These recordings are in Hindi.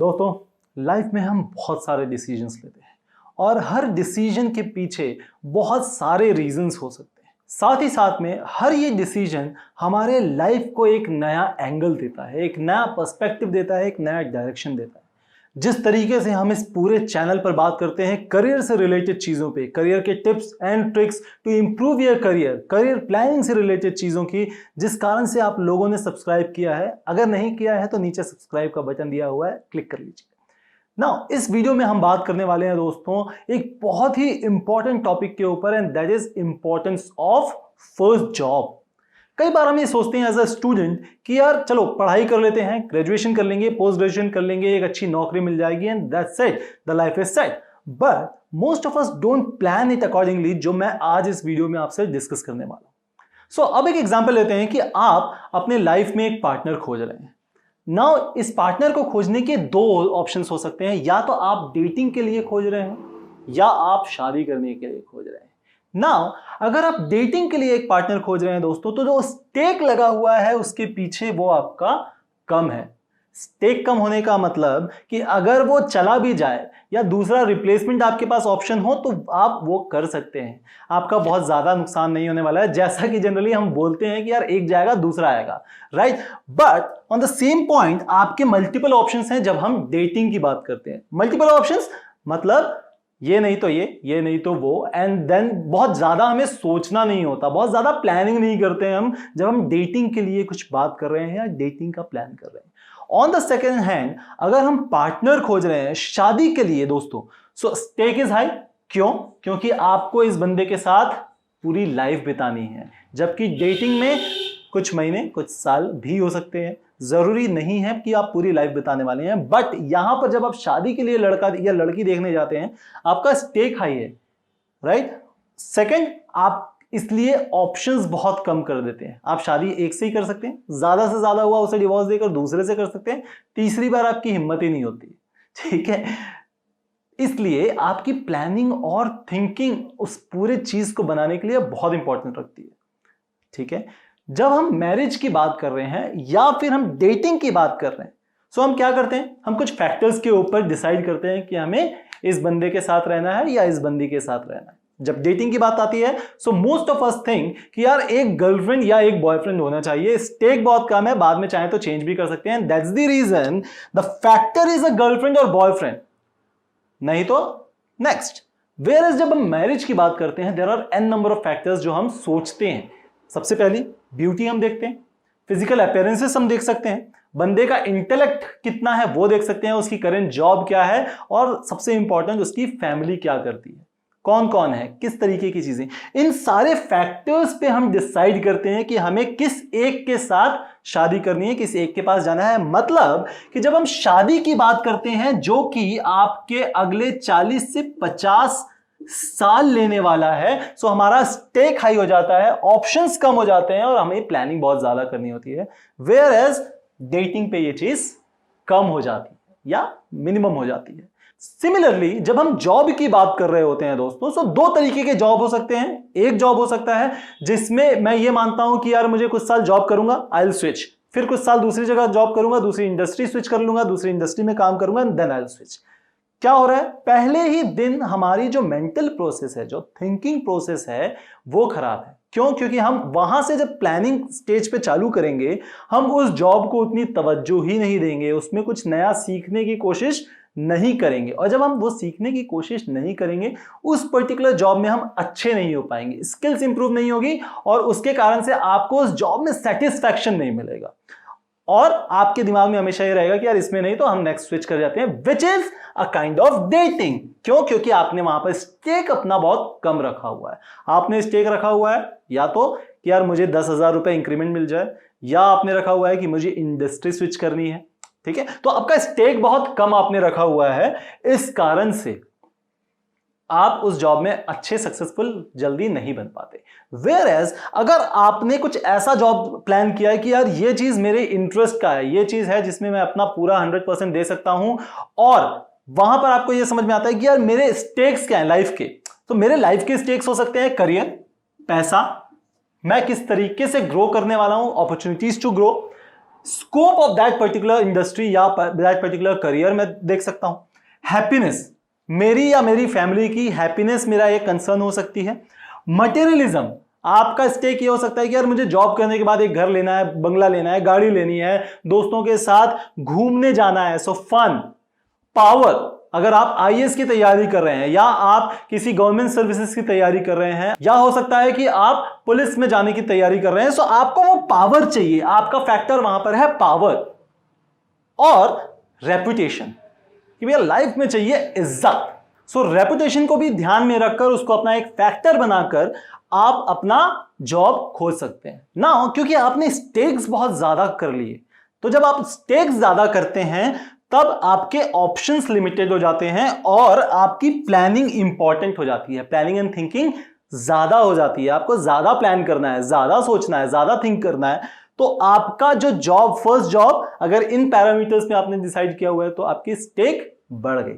दोस्तों लाइफ में हम बहुत सारे डिसीजंस लेते हैं और हर डिसीजन के पीछे बहुत सारे रीजंस हो सकते हैं। साथ ही साथ में हर ये डिसीजन हमारे लाइफ को एक नया एंगल देता है, एक नया पर्सपेक्टिव देता है, एक नया डायरेक्शन देता है। जिस तरीके से हम इस पूरे चैनल पर बात करते हैं करियर से रिलेटेड चीज़ों पे, करियर के tips and tricks to improve your career, career planning से रिलेटेड चीज़ों की, जिस कारण से आप लोगों ने सब्सक्राइब किया है। अगर नहीं किया है तो नीचे सब्सक्राइब का बटन दिया हुआ है, क्लिक कर लीजिए। नाउ इस वीडियो में हम बात करने वाले हैं दोस्तों एक बहुत ही इंपॉर्टेंट टॉपिक के ऊपर, and that is importance of first job. कई बार हम ये सोचते हैं एज अ स्टूडेंट कि यार चलो पढ़ाई कर लेते हैं, ग्रेजुएशन कर लेंगे, पोस्ट ग्रेजुएशन कर लेंगे, एक अच्छी नौकरी मिल जाएगी and that's it, the life is set. But most of us don't plan it accordingly, जो मैं आज इस वीडियो में आपसे डिस्कस करने वाला हूं। सो अब एक एग्जांपल लेते हैं कि आप अपने लाइफ में एक पार्टनर खोज रहे हैं। नाउ इस पार्टनर को खोजने के दो ऑप्शंस हो सकते हैं, या तो आप डेटिंग के लिए खोज रहे हैं या आप शादी करने के लिए खोज रहे हैं। नाउ अगर आप डेटिंग के लिए एक पार्टनर खोज रहे हैं दोस्तों, तो जो स्टेक लगा हुआ है उसके पीछे वो आपका कम है। स्टेक कम होने का मतलब कि अगर वो चला भी जाए या दूसरा रिप्लेसमेंट आपके पास ऑप्शन हो तो आप वो कर सकते हैं, आपका बहुत ज्यादा नुकसान नहीं होने वाला है। जैसा कि जनरली हम बोलते हैं कि यार एक जाएगा दूसरा आएगा, right. But on the same point आपके मल्टीपल ऑप्शंस हैं। जब हम डेटिंग की बात करते हैं, मल्टीपल ऑप्शंस मतलब ये नहीं तो ये नहीं तो वो, एंड देन बहुत ज्यादा हमें सोचना नहीं होता, बहुत ज्यादा प्लानिंग नहीं करते हैं हम जब हम डेटिंग के लिए कुछ बात कर रहे हैं या डेटिंग का प्लान कर रहे हैं। ऑन द सेकेंड हैंड अगर हम पार्टनर खोज रहे हैं शादी के लिए दोस्तों, सो स्टेक इज हाई। क्यों? क्योंकि आपको इस बंदे के साथ पूरी लाइफ बितानी है, जबकि डेटिंग में कुछ महीने कुछ साल भी हो सकते हैं। जरूरी नहीं है कि आप पूरी लाइफ बिताने वाले हैं। बट यहां पर जब आप शादी के लिए लड़का या लड़की देखने जाते हैं, आपका स्टेक हाई है, राइट। सेकंड, आप इसलिए ऑप्शंस बहुत कम कर देते हैं। आप शादी एक से ही कर सकते हैं, ज्यादा से ज्यादा हुआ उसे डिवोर्स देकर दूसरे से कर सकते हैं, तीसरी बार आपकी हिम्मत ही नहीं होती, ठीक है। इसलिए आपकी प्लानिंग और थिंकिंग उस पूरे चीज को बनाने के लिए बहुत इंपॉर्टेंट रखती है, ठीक है। जब हम मैरिज की बात कर रहे हैं या फिर हम डेटिंग की बात कर रहे हैं, सो हम क्या करते हैं, हम कुछ फैक्टर्स के ऊपर डिसाइड करते हैं कि हमें इस बंदे के साथ रहना है या इस बंदी के साथ रहना है। जब डेटिंग की बात आती है, so most of us think कि यार एक गर्लफ्रेंड या एक बॉयफ्रेंड होना चाहिए। स्टेक बहुत कम है, बाद में चाहे तो चेंज भी कर सकते हैं। That's the reason the factor is a girlfriend और बॉयफ्रेंड, नहीं तो नेक्स्ट। वेयर एज जब हम मैरिज की बात करते हैं, there are an number of factors जो हम सोचते हैं। सबसे पहली ब्यूटी हम देखते हैं, फिजिकल अपीयरेंसेस हम देख सकते हैं, बंदे का इंटेलेक्ट कितना है वो देख सकते हैं, उसकी करंट जॉब क्या है, और सबसे इंपॉर्टेंट उसकी फैमिली क्या करती है, कौन कौन है, किस तरीके की चीजें। इन सारे फैक्टर्स पे हम डिसाइड करते हैं कि हमें किस एक के साथ शादी करनी है, किस एक के पास जाना है। मतलब कि जब हम शादी की बात करते हैं जो कि आपके अगले 40 से 50 साल लेने वाला है, सो हमारा स्टेक हाई हो जाता है, ऑप्शंस कम हो जाते हैं और हमें प्लानिंग बहुत ज्यादा करनी होती है। वेयर एज डेटिंग पे ये चीज कम हो जाती है या मिनिमम हो जाती है। सिमिलरली जब हम जॉब की बात कर रहे होते हैं दोस्तों, सो दो तरीके के जॉब हो सकते हैं। एक जॉब हो सकता है जिसमें मैं ये मानता हूं कि यार मुझे कुछ साल जॉब करूंगा, आई विल स्विच, फिर कुछ साल दूसरी जगह जॉब करूंगा, दूसरी इंडस्ट्री स्विच कर लूंगा, दूसरी इंडस्ट्री में काम करूंगा, देन आई विल स्विच। क्या हो रहा है, पहले ही दिन हमारी जो मेंटल प्रोसेस है, जो थिंकिंग प्रोसेस है, वो खराब है। क्यों? क्योंकि हम वहां से जब प्लानिंग स्टेज पे चालू करेंगे, हम उस जॉब को उतनी तवज्जो ही नहीं देंगे, उसमें कुछ नया सीखने की कोशिश नहीं करेंगे, और जब हम वो सीखने की कोशिश नहीं करेंगे, उस पर्टिकुलर जॉब में हम अच्छे नहीं हो पाएंगे, स्किल्स इंप्रूव नहीं होगी, और उसके कारण से आपको उस जॉब में सेटिस्फैक्शन नहीं मिलेगा, और आपके दिमाग में हमेशा ये रहेगा कि यार इसमें नहीं तो हम नेक्स्ट स्विच कर जाते हैं, which is a kind of dating. क्यों? क्योंकि आपने वहां पर स्टेक अपना बहुत कम रखा हुआ है। आपने स्टेक रखा हुआ है या तो कि यार मुझे 10,000 रुपए इंक्रीमेंट मिल जाए, या आपने रखा हुआ है कि मुझे इंडस्ट्री स्विच करनी है, ठीक है। तो आपका स्टेक बहुत कम आपने रखा हुआ है, इस कारण से आप उस जॉब में अच्छे सक्सेसफुल जल्दी नहीं बन पाते। वेयर एज अगर आपने कुछ ऐसा जॉब प्लान किया है कि यार ये चीज मेरे इंटरेस्ट का है, ये चीज है जिसमें मैं अपना पूरा 100% दे सकता हूं, और वहां पर आपको ये समझ में आता है कि यार मेरे स्टेक्स क्या है लाइफ के, तो मेरे लाइफ के स्टेक्स हो सकते हैं करियर, पैसा, मैं किस तरीके से ग्रो करने वाला हूं, opportunities to grow, scope of that particular industry या दैट पर्टिकुलर करियर मैं देख सकता हूं। हैप्पीनेस, मेरी या मेरी फैमिली की हैप्पीनेस मेरा एक कंसर्न हो सकती है। मटेरियलिज्म, आपका स्टेक ये हो सकता है कि यार मुझे जॉब करने के बाद एक घर लेना है, बंगला लेना है, गाड़ी लेनी है, दोस्तों के साथ घूमने जाना है, सो फन। पावर, अगर आप आईएएस की तैयारी कर रहे हैं या आप किसी गवर्नमेंट सर्विसेज की तैयारी कर रहे हैं या हो सकता है कि आप पुलिस में जाने की तैयारी कर रहे हैं, सो आपको वो पावर चाहिए, आपका फैक्टर वहां पर है पावर। और रेपुटेशन, कि भैया लाइफ में चाहिए इज्जत। सो रेपुटेशन को भी ध्यान में रखकर उसको अपना एक फैक्टर बनाकर आप अपना जॉब खोज सकते हैं ना, क्योंकि आपने स्टेक्स बहुत ज्यादा कर लिए। तो जब आप स्टेक्स ज्यादा करते हैं तब आपके ऑप्शंस लिमिटेड हो जाते हैं और आपकी प्लानिंग इंपॉर्टेंट हो जाती है, प्लानिंग एंड थिंकिंग ज्यादा हो जाती है। आपको ज्यादा प्लान करना है, ज्यादा सोचना है, ज्यादा थिंक करना है। तो आपका जो जॉब, फर्स्ट जॉब अगर इन पैरामीटर्स में आपने डिसाइड किया हुआ है तो आपकी स्टेक बढ़ गई।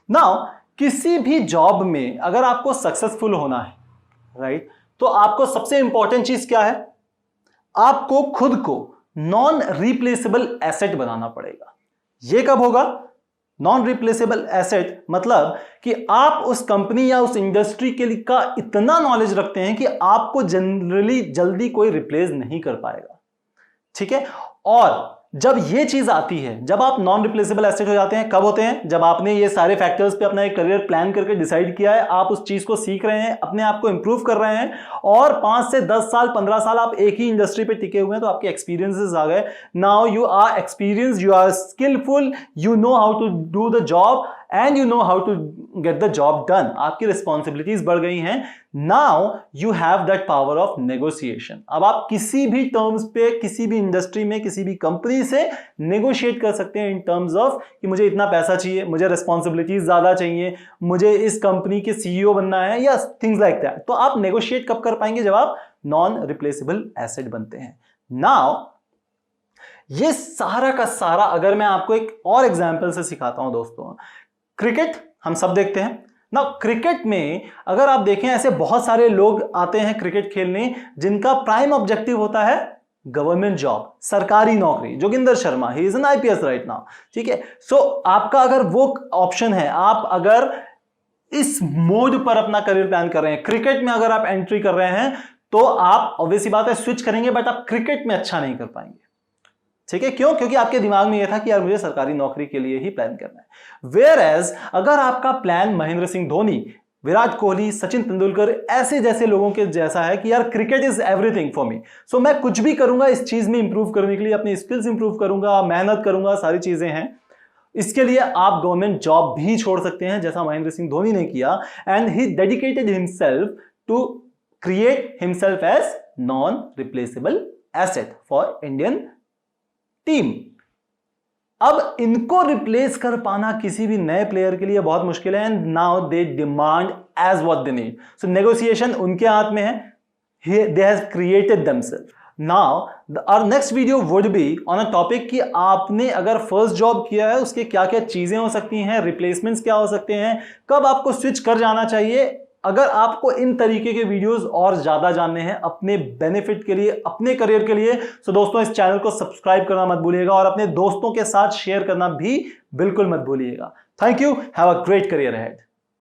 नाउ किसी भी जॉब में अगर आपको सक्सेसफुल होना है, राइट, तो आपको सबसे इंपॉर्टेंट चीज क्या है? आपको खुद को नॉन रिप्लेसेबल एसेट बनाना पड़ेगा। ये कब होगा? नॉन रिप्लेसेबल एसेट मतलब कि आप उस कंपनी या उस इंडस्ट्री के लिए का इतना नॉलेज रखते हैं कि आपको जनरली जल्दी कोई रिप्लेस नहीं कर पाएगा। ठीक है, और जब ये चीज आती है, जब आप नॉन रिप्लेसेबल एसेट हो जाते हैं, कब होते हैं? जब आपने ये सारे फैक्टर्स पे अपना एक करियर प्लान करके डिसाइड किया है, आप उस चीज को सीख रहे हैं, अपने आप को इंप्रूव कर रहे हैं और 5 से 10 साल 15 साल आप एक ही इंडस्ट्री पे टिके हुए हैं, तो आपके एक्सपीरियंसेस आ गए। Now you are experience, you are skillful, you know how to do the job and you know how to get the job done. आपकी रिस्पॉन्सिबिलिटीज बढ़ गई हैं। Now you have that power of negotiation. अब आप किसी भी टर्म्स पे, किसी भी इंडस्ट्री में, किसी भी कंपनी से नेगोशिएट कर सकते हैं इन टर्म्स ऑफ कि मुझे इतना पैसा चाहिए, मुझे रिस्पॉन्सिबिलिटीज ज्यादा चाहिए, मुझे इस कंपनी के सीईओ बनना है या थिंग्स लाइक दैट। तो आप नेगोशिएट कब कर पाएंगे? जब आप नॉन रिप्लेसेबल एसेट बनते हैं। नाउ ये सारा का सारा अगर मैं आपको एक और एग्जांपल से सिखाता हूं दोस्तों, क्रिकेट हम सब देखते हैं ना। क्रिकेट में अगर आप देखें, ऐसे बहुत सारे लोग आते हैं क्रिकेट खेलने जिनका प्राइम ऑब्जेक्टिव होता है गवर्नमेंट जॉब, सरकारी नौकरी। Joginder Sharma, he is an IPS right now. ठीक है, सो आपका अगर वो ऑप्शन है, आप अगर इस मोड पर अपना करियर प्लान कर रहे हैं, क्रिकेट में अगर आप एंट्री कर रहे हैं, तो आप ऑब्वियसली बात है स्विच करेंगे, बट आप क्रिकेट में अच्छा नहीं कर पाएंगे। ठीक है, क्यों? क्योंकि आपके दिमाग में यह था कि यार मुझे सरकारी नौकरी के लिए ही प्लान करना है। वेयर एज अगर आपका प्लान महेंद्र सिंह धोनी, विराट कोहली, सचिन तेंदुलकर ऐसे जैसे लोगों के जैसा है कि यार cricket is everything for me, so मैं कुछ भी करूंगा इस चीज में इंप्रूव करने के लिए, अपनी स्किल्स इंप्रूव करूंगा, मेहनत करूंगा, सारी चीजें हैं। इसके लिए आप गवर्नमेंट जॉब भी छोड़ सकते हैं, जैसा महेंद्र सिंह धोनी ने किया, and he dedicated himself to create himself as non replaceable asset for Indian team. अब इनको रिप्लेस कर पाना किसी भी नए प्लेयर के लिए बहुत मुश्किल है, and now they demand as what they need. So negotiation उनके हाथ में है, they have created themselves. Now our next video would be on a topic कि आपने अगर फर्स्ट जॉब किया है उसके क्या क्या चीजें हो सकती हैं, रिप्लेसमेंट्स क्या हो सकते हैं, कब आपको स्विच कर जाना चाहिए। अगर आपको इन तरीके के वीडियोस और ज्यादा जानने हैं अपने बेनिफिट के लिए, अपने करियर के लिए, तो दोस्तों इस चैनल को सब्सक्राइब करना मत भूलिएगा और अपने दोस्तों के साथ शेयर करना भी बिल्कुल मत भूलिएगा। Thank you, have a great career ahead.